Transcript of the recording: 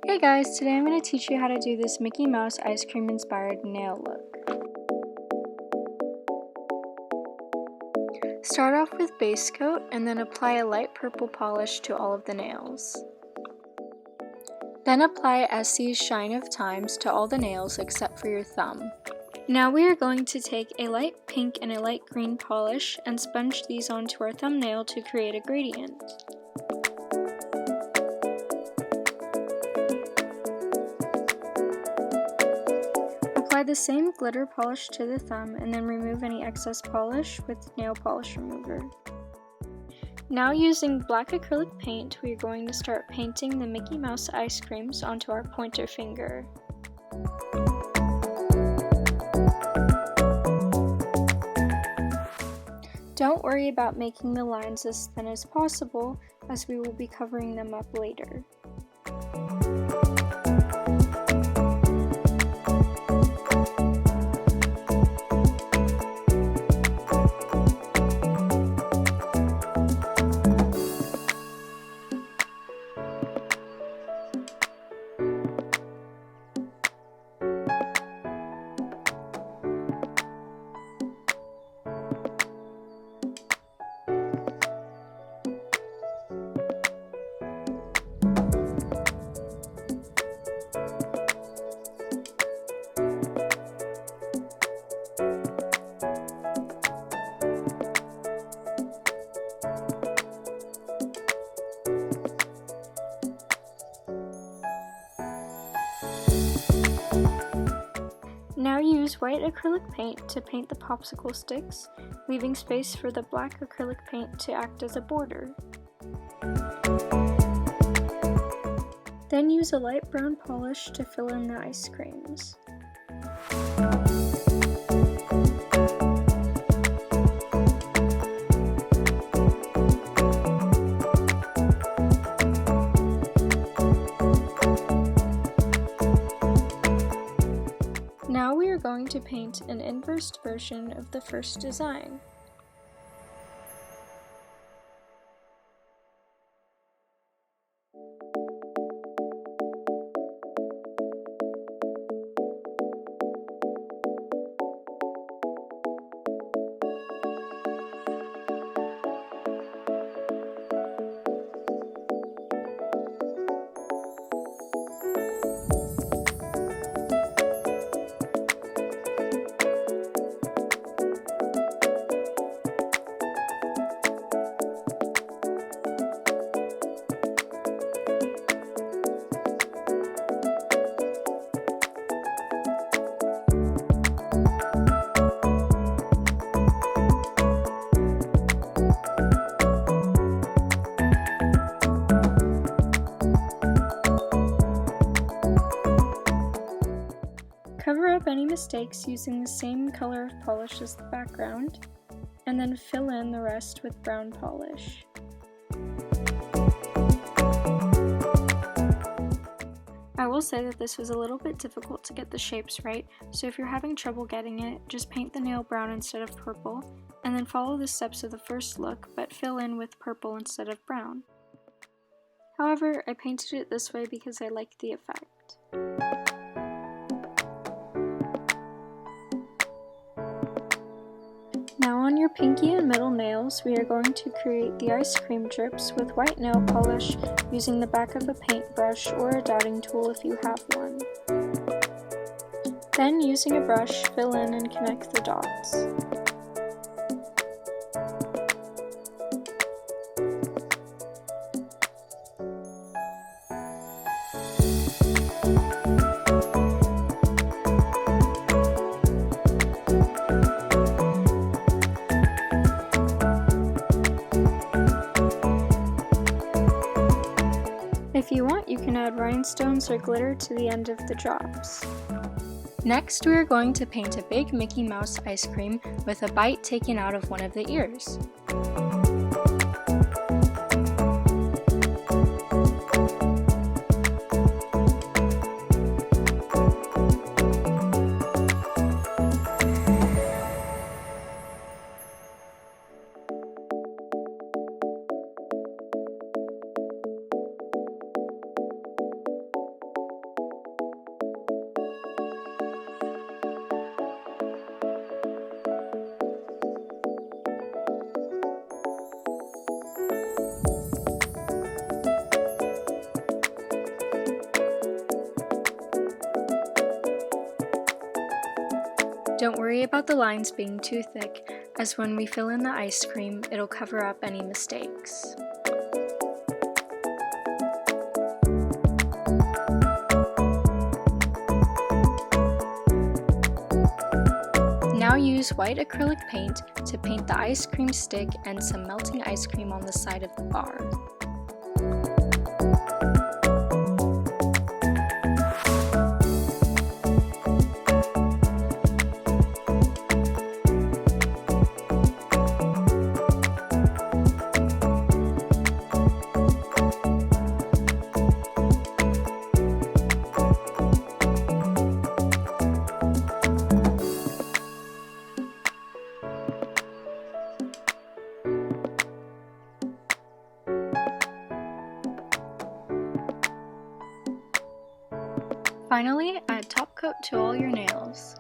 Hey guys, today I'm going to teach you how to do this Mickey Mouse ice cream inspired nail look. Start off with base coat and then apply a light purple polish to all of the nails. Then apply Essie's Shine of Times to all the nails except for your thumb. Now we are going to take a light pink and a light green polish and sponge these onto our thumbnail to create a gradient. Apply the same glitter polish to the thumb and then remove any excess polish with nail polish remover. Now using black acrylic paint, we are going to start painting the Mickey Mouse ice creams onto our pointer finger. Don't worry about making the lines as thin as possible, as we will be covering them up later. Now use white acrylic paint to paint the popsicle sticks, leaving space for the black acrylic paint to act as a border. Then use a light brown polish to fill in the ice creams. Now we are going to paint an inversed version of the first design. Cover up any mistakes using the same color of polish as the background, and then fill in the rest with brown polish. I will say that this was a little bit difficult to get the shapes right, so if you're having trouble getting it, just paint the nail brown instead of purple, and then follow the steps of the first look, but fill in with purple instead of brown. However, I painted it this way because I liked the effect. Now on your pinky and middle nails, we are going to create the ice cream drips with white nail polish using the back of a paintbrush or a dotting tool if you have one. Then using a brush, fill in and connect the dots. If you want, you can add rhinestones or glitter to the end of the drops. Next, we are going to paint a big Mickey Mouse ice cream with a bite taken out of one of the ears. Don't worry about the lines being too thick, as when we fill in the ice cream, it'll cover up any mistakes. Now use white acrylic paint to paint the ice cream stick and some melting ice cream on the side of the bar. Finally, add top coat to all your nails.